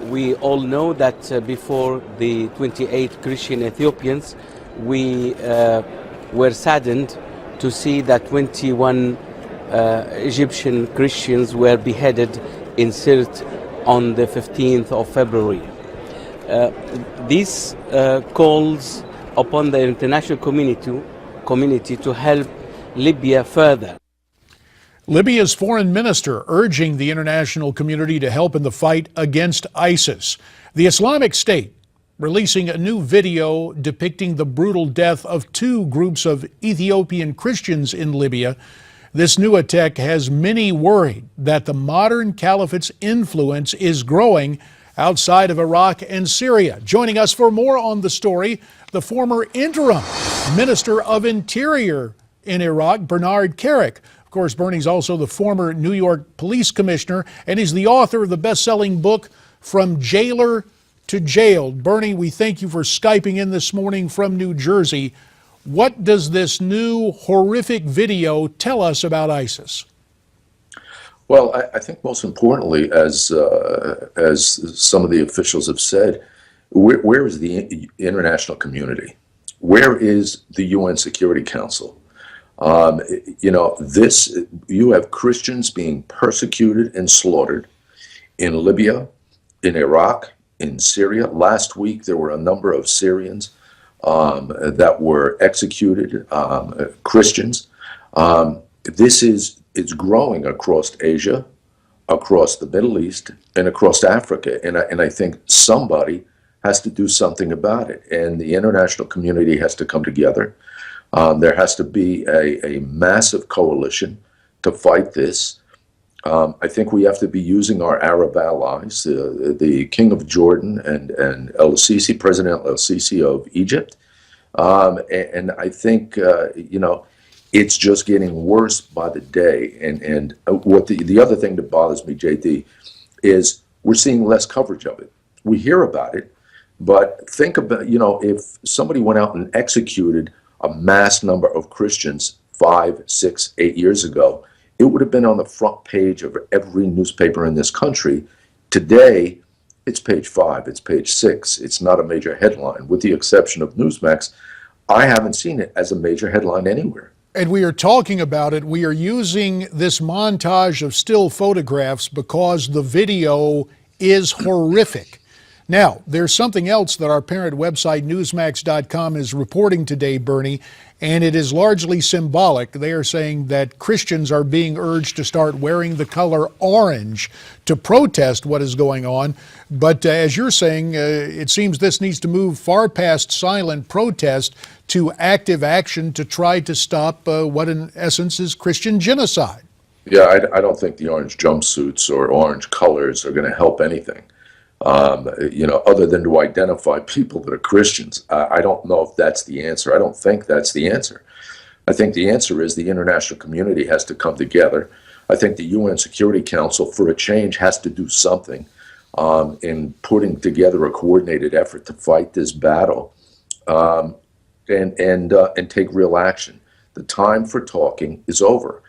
We all know that before the 28 Christian Ethiopians, we were saddened to see that 21 Egyptian Christians were beheaded in Sirte on the 15th of February. This calls upon the international community to help Libya further. Libya's foreign minister urging the international community to help in the fight against ISIS. The Islamic State releasing a new video depicting the brutal death of two groups of Ethiopian Christians in Libya. This new attack has many worried that the modern caliphate's influence is growing outside of Iraq and Syria. Joining us for more on the story, the former Interim Minister of Interior in Iraq, Bernard Kerik. Of course, Bernie's also the former New York Police Commissioner, and he's the author of the best-selling book, From Jailer to Jailed. Bernie, we thank you for Skyping in this morning from New Jersey. What does this new horrific video tell us about ISIS? Well, I think most importantly, as some of the officials have said, where is the international community? Where is the UN Security Council? You have Christians being persecuted and slaughtered in Libya, in Iraq, in Syria. Last week, there were a number of Syrians that were executed, Christians. It's growing across Asia, across the Middle East, and across Africa. And I think somebody has to do something about it. And the international community has to come together. There has to be a massive coalition to fight this. I think we have to be using our Arab allies, the King of Jordan and El-Sisi, President El-Sisi of Egypt. And I think, it's just getting worse by the day. And what the other thing that bothers me, JD, is we're seeing less coverage of it. We hear about it, but think about, if somebody went out and executed a mass number of Christians 5, 6, 8 years ago, it would have been on the front page of every newspaper in this country. Today, it's page 5, it's page 6. It's not a major headline. With the exception of Newsmax, I haven't seen it as a major headline anywhere. And we are talking about it. We are using this montage of still photographs because the video is horrific. Now, there's something else that our parent website, Newsmax.com, is reporting today, Bernie, and it is largely symbolic. They are saying that Christians are being urged to start wearing the color orange to protest what is going on. But as you're saying, it seems this needs to move far past silent protest to active action to try to stop what in essence is Christian genocide. Yeah, I don't think the orange jumpsuits or orange colors are going to help anything. Other than to identify people that are Christians. I don't know if that's the answer. I don't think that's the answer. I think the answer is the international community has to come together. I think the UN Security Council, for a change, has to do something in putting together a coordinated effort to fight this battle and take real action. The time for talking is over.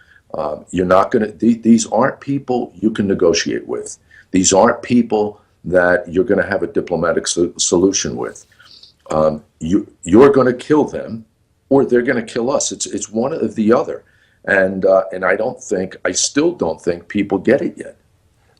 You're not going to, these aren't people you can negotiate with. These aren't people that you're going to have a diplomatic solution with. You're going to kill them, or they're going to kill us. It's one or the other, and I still don't think people get it yet.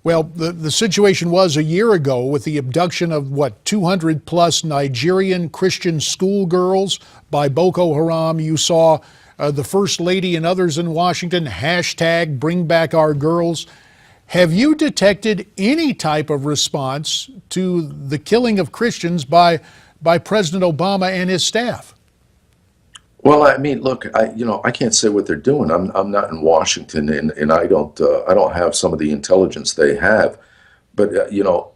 Well, the situation was a year ago with the abduction of 200 plus Nigerian Christian schoolgirls by Boko Haram. You saw the First Lady and others in Washington hashtag Bring Back Our Girls. Have you detected any type of response to the killing of Christians by President Obama and his staff? Well, I mean, look, I can't say what they're doing. I'm not in Washington, and I don't have some of the intelligence they have. But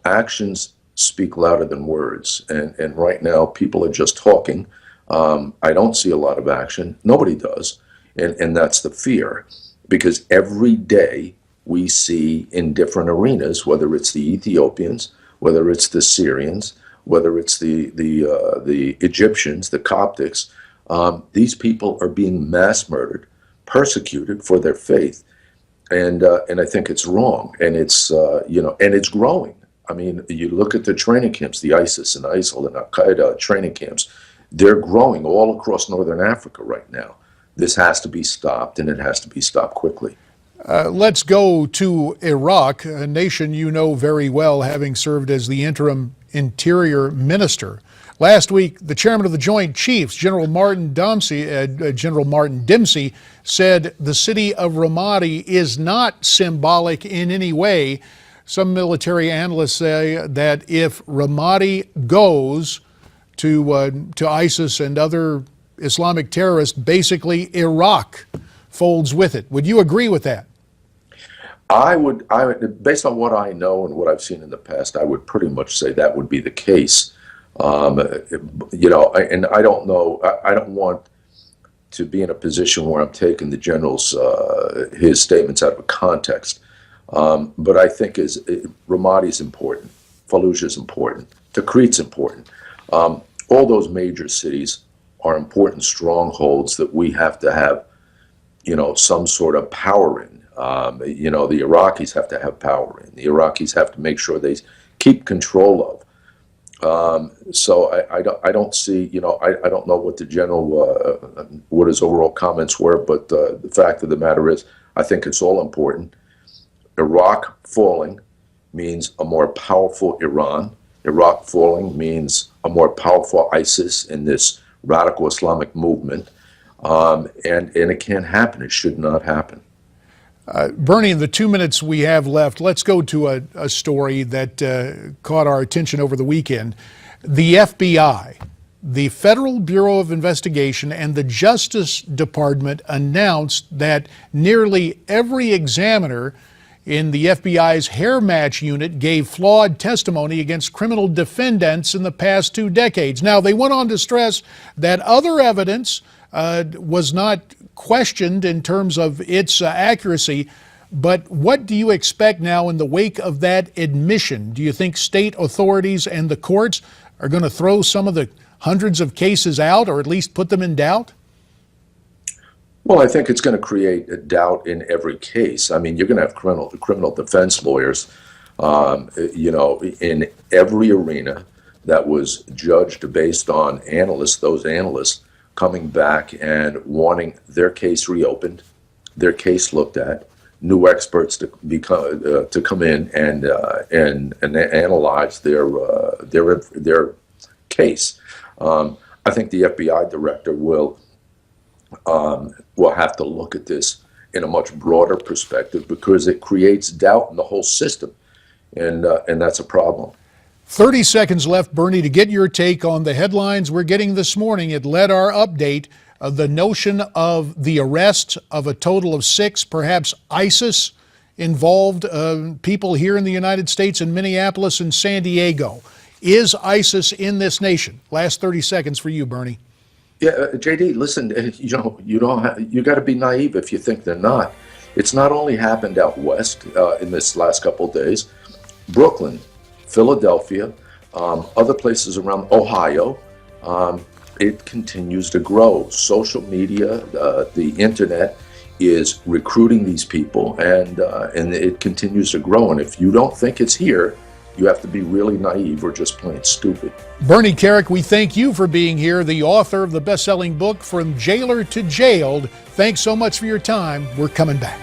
actions speak louder than words, and right now people are just talking. I don't see a lot of action. Nobody does, and that's the fear, because every day we see in different arenas, whether it's the Ethiopians, whether it's the Syrians, whether it's the Egyptians, the Coptics, these people are being mass murdered, persecuted for their faith, and I think it's wrong, and it's and it's growing. I mean, you look at the training camps, the ISIS and ISIL and Al-Qaeda training camps, they're growing all across northern Africa right now. This has to be stopped, and it has to be stopped quickly. Let's go to Iraq, a nation you know very well, having served as the interim Interior Minister. Last week, the chairman of the Joint Chiefs, General Martin Dempsey, said the city of Ramadi is not symbolic in any way. Some military analysts say that if Ramadi goes to ISIS and other Islamic terrorists, basically Iraq folds with it. Would you agree with that? I would, based on what I know and what I've seen in the past, I would pretty much say that would be the case. You know, and I don't know, I don't want to be in a position where I'm taking the general's, his statements out of context. But I think Ramadi is important, Fallujah is important, Tikrit's important. All those major cities are important strongholds that we have to have, you know, some sort of power in. You know, the Iraqis have to have power in. The Iraqis have to make sure they keep control of. So I don't see, you know, I don't know what the general, what his overall comments were, but the fact of the matter is, I think it's all important. Iraq falling means a more powerful Iran. Iraq falling means a more powerful ISIS in this radical Islamic movement. And it can't happen. It should not happen. Bernie, in the 2 minutes we have left, let's go to a story that caught our attention over the weekend. The FBI, the Federal Bureau of Investigation, and the Justice Department announced that nearly every examiner in the FBI's hair match unit gave flawed testimony against criminal defendants in the past 2 decades. Now, they went on to stress that other evidence was not questioned in terms of its accuracy. But what do you expect now in the wake of that admission? Do you think state authorities and the courts are going to throw some of the hundreds of cases out, or at least put them in doubt? Well, I think it's going to create a doubt in every case. I mean, you're going to have criminal defense lawyers, you know, in every arena that was judged based on analysts, those analysts coming back and wanting their case reopened, their case looked at, new experts to come in and analyze their case. I think the FBI director will have to look at this in a much broader perspective, because it creates doubt in the whole system, and that's a problem. 30 seconds left, Bernie, to get your take on the headlines we're getting this morning. It led our update of the notion of the arrest of a total of 6, perhaps ISIS involved people here in the United States, in Minneapolis and San Diego. Is ISIS in this nation? Last 30 seconds for you, Bernie. Yeah, JD, listen, you got to be naive if you think they're not. It's not only happened out west in this last couple of days. Brooklyn, Philadelphia, other places around Ohio, it continues to grow. Social media, the internet is recruiting these people, and it continues to grow. And if you don't think it's here, you have to be really naive or just plain stupid. Bernie Kerik, we thank you for being here, the author of the best-selling book, From Jailer to Jailed. Thanks so much for your time. We're coming back.